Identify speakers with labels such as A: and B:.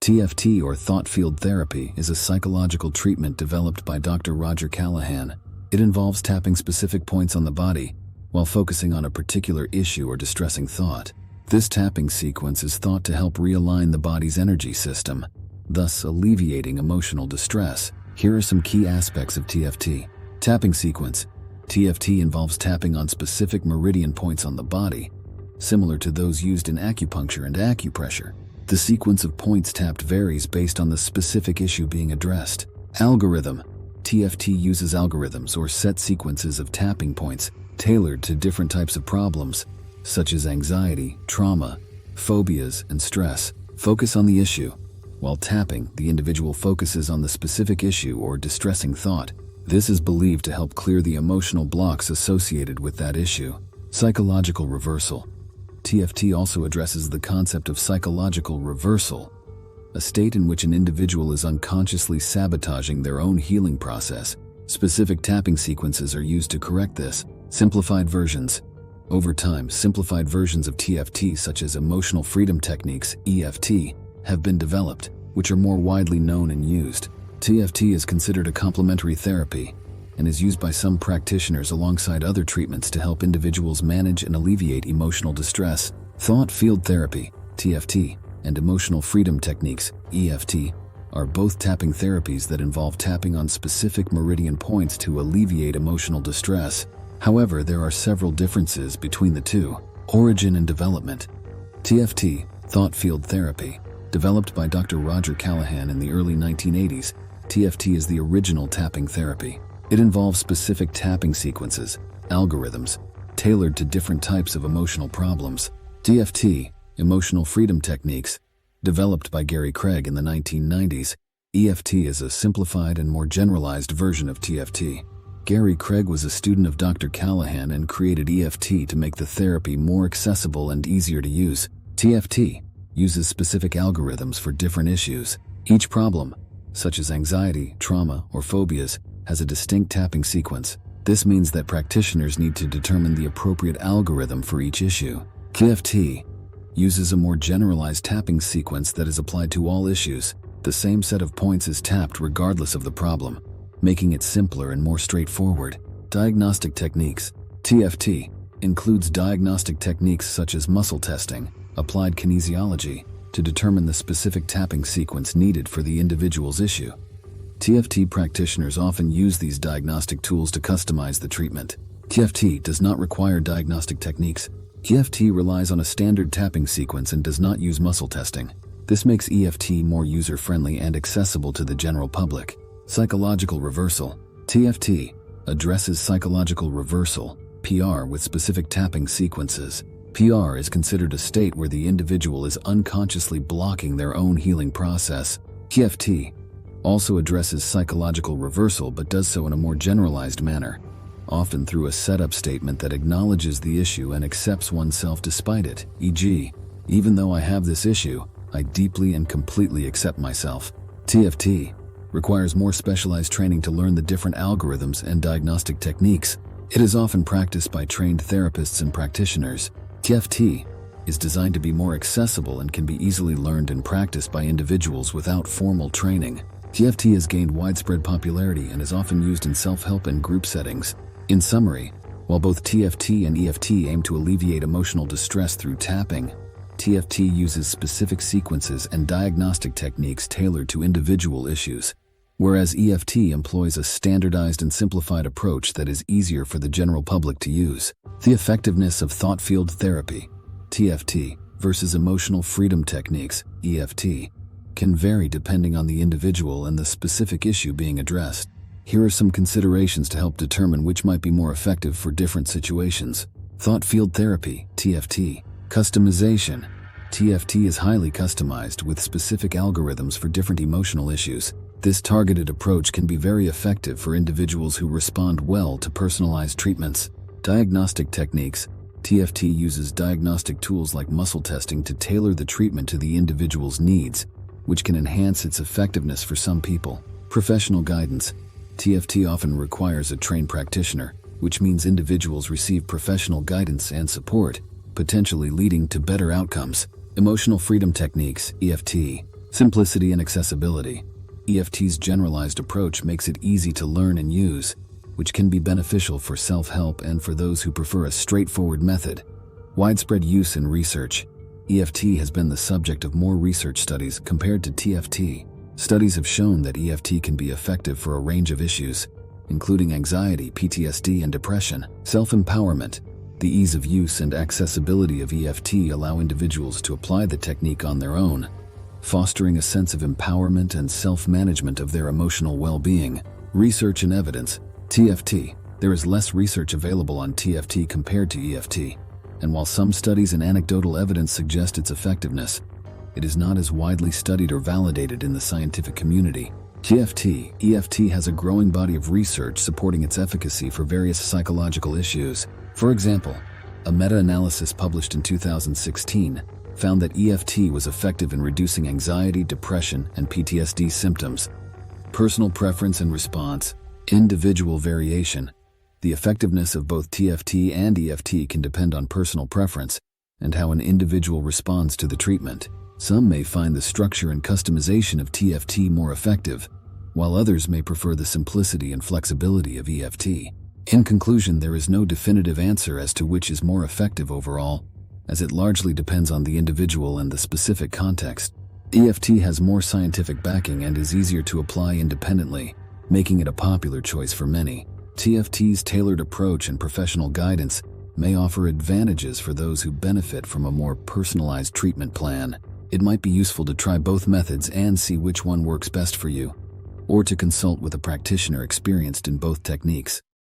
A: TFT, or thought field therapy, is a psychological treatment developed by Dr. Roger Callahan. It involves tapping specific points on the body while focusing on a particular issue or distressing thought. This tapping sequence is thought to help realign the body's energy system, thus alleviating emotional distress. Here are some key aspects of TFT. Tapping sequence. TFT involves tapping on specific meridian points on the body, similar to those used in acupuncture and acupressure. The sequence of points tapped varies based on the specific issue being addressed. Algorithm. TFT uses algorithms or set sequences of tapping points tailored to different types of problems, such as anxiety, trauma, phobias, and stress. Focus on the issue. While tapping, the individual focuses on the specific issue or distressing thought. This is believed to help clear the emotional blocks associated with that issue. Psychological reversal. TFT also addresses the concept of psychological reversal, a state in which an individual is unconsciously sabotaging their own healing process. Specific tapping sequences are used to correct this. Simplified versions. Over time, simplified versions of TFT, such as emotional freedom techniques, EFT, have been developed, which are more widely known and used. TFT is considered a complementary therapy and is used by some practitioners alongside other treatments to help individuals manage and alleviate emotional distress. Thought field therapy, TFT, and emotional freedom techniques, EFT, are both tapping therapies that involve tapping on specific meridian points to alleviate emotional distress. However, there are several differences between the two. Origin and development. TFT, thought field therapy, developed by Dr. Roger Callahan in the early 1980s, TFT is the original tapping therapy. It involves specific tapping sequences, algorithms, tailored to different types of emotional problems. TFT, emotional freedom techniques, developed by Gary Craig in the 1990s, EFT is a simplified and more generalized version of TFT. Gary Craig was a student of Dr. Callahan and created EFT to make the therapy more accessible and easier to use. TFT uses specific algorithms for different issues. Each problem, such as anxiety, trauma, or phobias, has a distinct tapping sequence. This means that practitioners need to determine the appropriate algorithm for each issue. TFT uses a more generalized tapping sequence that is applied to all issues. The same set of points is tapped regardless of the problem, making it simpler and more straightforward. Diagnostic techniques. TFT includes diagnostic techniques such as muscle testing, applied kinesiology, to determine the specific tapping sequence needed for the individual's issue. TFT practitioners often use these diagnostic tools to customize the treatment. TFT does not require diagnostic techniques. EFT relies on a standard tapping sequence and does not use muscle testing. This makes EFT more user-friendly and accessible to the general public. Psychological reversal. TFT addresses psychological reversal, PR, with specific tapping sequences. PR is considered a state where the individual is unconsciously blocking their own healing process. EFT also addresses psychological reversal but does so in a more generalized manner, often through a setup statement that acknowledges the issue and accepts oneself despite it, e.g., even though I have this issue, I deeply and completely accept myself. TFT requires more specialized training to learn the different algorithms and diagnostic techniques. It is often practiced by trained therapists and practitioners. TFT is designed to be more accessible and can be easily learned and practiced by individuals without formal training. TFT has gained widespread popularity and is often used in self-help and group settings. In summary, while both TFT and EFT aim to alleviate emotional distress through tapping, TFT uses specific sequences and diagnostic techniques tailored to individual issues, whereas EFT employs a standardized and simplified approach that is easier for the general public to use. The effectiveness of thought field therapy, TFT, versus emotional freedom techniques, EFT, can vary depending on the individual and the specific issue being addressed. Here are some considerations to help determine which might be more effective for different situations. Thought field therapy, TFT. Customization. TFT is highly customized with specific algorithms for different emotional issues. This targeted approach can be very effective for individuals who respond well to personalized treatments. Diagnostic techniques. TFT uses diagnostic tools like muscle testing to tailor the treatment to the individual's needs, which can enhance its effectiveness for some people. Professional guidance. TFT often requires a trained practitioner, which means individuals receive professional guidance and support, potentially leading to better outcomes. Emotional freedom techniques, EFT, Simplicity and accessibility. EFT's generalized approach makes it easy to learn and use, which can be beneficial for self-help and for those who prefer a straightforward method. Widespread use in research. EFT has been the subject of more research studies compared to TFT. Studies have shown that EFT can be effective for a range of issues, including anxiety, PTSD, and depression. Self-empowerment. The ease of use and accessibility of EFT allow individuals to apply the technique on their own, fostering a sense of empowerment and self-management of their emotional well-being. Research and evidence. TFT. There is less research available on TFT compared to EFT, and while some studies and anecdotal evidence suggest its effectiveness, it is not as widely studied or validated in the scientific community. EFT has a growing body of research supporting its efficacy for various psychological issues. For example, a meta-analysis published in 2016 found that EFT was effective in reducing anxiety, depression, and PTSD symptoms. Personal preference and response. Individual variation. The effectiveness of both TFT and EFT can depend on personal preference and how an individual responds to the treatment. Some may find the structure and customization of TFT more effective, while others may prefer the simplicity and flexibility of EFT. In conclusion, there is no definitive answer as to which is more effective overall, as it largely depends on the individual and the specific context. EFT has more scientific backing and is easier to apply independently, making it a popular choice for many. TFT's tailored approach and professional guidance may offer advantages for those who benefit from a more personalized treatment plan. It might be useful to try both methods and see which one works best for you, or to consult with a practitioner experienced in both techniques.